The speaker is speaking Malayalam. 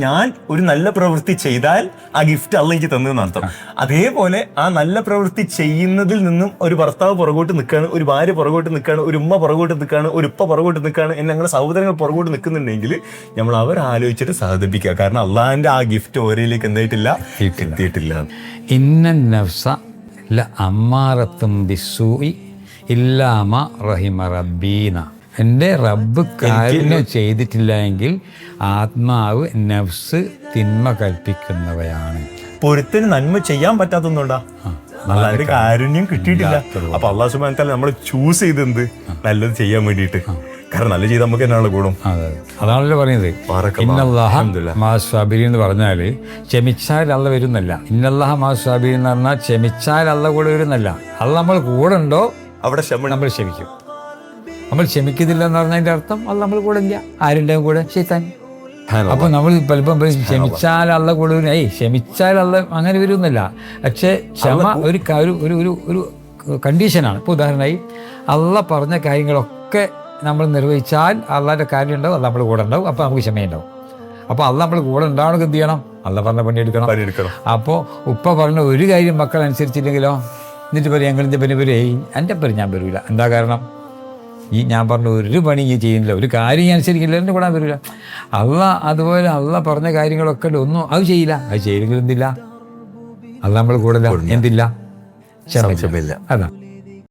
ഞാൻ ഒരു നല്ല പ്രവൃത്തി ചെയ്താൽ ആ ഗിഫ്റ്റ് അള്ള എനിക്ക് തന്നതെന്ന് അർത്ഥം. അതേപോലെ ആ നല്ല പ്രവൃത്തി ചെയ്യുന്നതിൽ നിന്നും ഒരു ഭർത്താവ് പുറകോട്ട് നിൽക്കുകയാണ്, ഒരു ഭാര്യ പുറകോട്ട് നിൽക്കുകയാണ്, ഒരു ഉമ്മ പുറകോട്ട് നിൽക്കുകയാണ്, ഒരു ഉപ്പ പുറകോട്ട് നിൽക്കുകയാണ്, ഞങ്ങളുടെ സഹോദരങ്ങൾ പുറകോട്ട് നിൽക്കുന്നുണ്ടെങ്കിൽ നമ്മൾ അവരാലോചിച്ചിട്ട് സഹതപിക്കുക. കാരണം അള്ളാഹിന്റെ ആ ഗിഫ്റ്റ് ഓരയിലേക്ക് എന്തായിട്ടില്ല, എത്തിയിട്ടില്ല. ഇന്നൻ നഫ്സ ലഅമ്മാറത്തും ബിസ്സൂഇ ഇല്ലാമ റഹിമ റബ്ബീന. എൻ്റെ റബ്ബ് കാര്യം ചെയ്തിട്ടില്ല എങ്കിൽ ആത്മാവ് നഫ്സ് തിന്മ കൽപ്പിക്കുന്നവയാണ്. പൊരുത്തിന് നന്മ ചെയ്യാൻ പറ്റാത്തതുകൊണ്ടാ, അള്ളാഹിന്റെ കാരുണ്യം കിട്ടിയിട്ടില്ല. അപ്പൊ അള്ളാഹു സുബ്ഹാനഹു വ തആല നമ്മളെ ചൂസ് ചെയ്തെന്ത് നല്ലത് ചെയ്യാൻ വേണ്ടിയിട്ട്. കാരണം നല്ല ചെയ്ത് നമുക്ക് എന്നാണ് ഗുണം. അതാണല്ലോ പറയുന്നത്. ഇന്നല്ലാഹ മാ സ്വാബിരീൻ എന്ന് പറഞ്ഞാൽ ക്ഷമിച്ചാൽ അള്ള വരുന്നല്ല. ഇന്നല്ലാഹ മാ സ്വാബിരീൻ എന്ന് പറഞ്ഞാൽ ക്ഷമിച്ചാൽ അള്ള കൂടെ വരുന്നല്ല. അള്ള നമ്മൾ കൂടെ ഉണ്ടോ അവിടെ നമ്മൾ ക്ഷമിക്കും. നമ്മൾ ക്ഷമിക്കുന്നില്ല എന്ന് പറഞ്ഞതിൻ്റെ അർത്ഥം അള്ള നമ്മൾ കൂടെ ഇല്ല. ആരുടെയും കൂടെ ശൈത്താൻ. അപ്പൊ നമ്മൾ പലപ്പം ക്ഷമിച്ചാൽ അള്ള കൂടെ വരും. ക്ഷമിച്ചാൽ അള്ള അങ്ങനെ വരുന്നില്ല. പക്ഷെ ക്ഷമ ഒരു ഒരു കണ്ടീഷനാണ്. ഇപ്പോൾ ഉദാഹരണമായി അള്ള പറഞ്ഞ കാര്യങ്ങളൊക്കെ നമ്മൾ നിർവഹിച്ചാൽ അള്ളാൻ്റെ കാര്യം ഉണ്ടാവും, അള്ള നമ്മൾ കൂടെ ഉണ്ടാവും. അപ്പോൾ നമുക്ക് ക്ഷമയുണ്ടാവും. അപ്പോൾ അള്ള നമ്മൾ കൂടെ ഉണ്ടാവണമെങ്കിൽ എന്ത് ചെയ്യണം? അള്ള പറഞ്ഞ പണിയെടുക്കണം. അപ്പോൾ ഉപ്പ പറഞ്ഞ ഒരു കാര്യം മക്കൾ അനുസരിച്ചില്ലെങ്കിലോ, എന്നിട്ട് പറയും ഞങ്ങൾ എൻ്റെ പേര് എൻ്റെ പേര് ഞാൻ വരില്ല. എന്താ കാരണം? ഞാൻ പറഞ്ഞ ഒരു പണി ഈ ചെയ്യുന്നില്ല, ഒരു കാര്യം ഞാൻ അനുസരിക്കില്ല, എൻ്റെ കൂടാൻ വരില്ല. അള്ള അതുപോലെ അള്ള പറഞ്ഞ കാര്യങ്ങളൊക്കെ ഒന്നും അത് ചെയ്യില്ല. അത് ചെയ്യില്ലെങ്കിൽ എന്തില്ല? അള്ള നമ്മൾ കൂടെ എന്തില്ല? ക്ഷമയില്ല. അതാ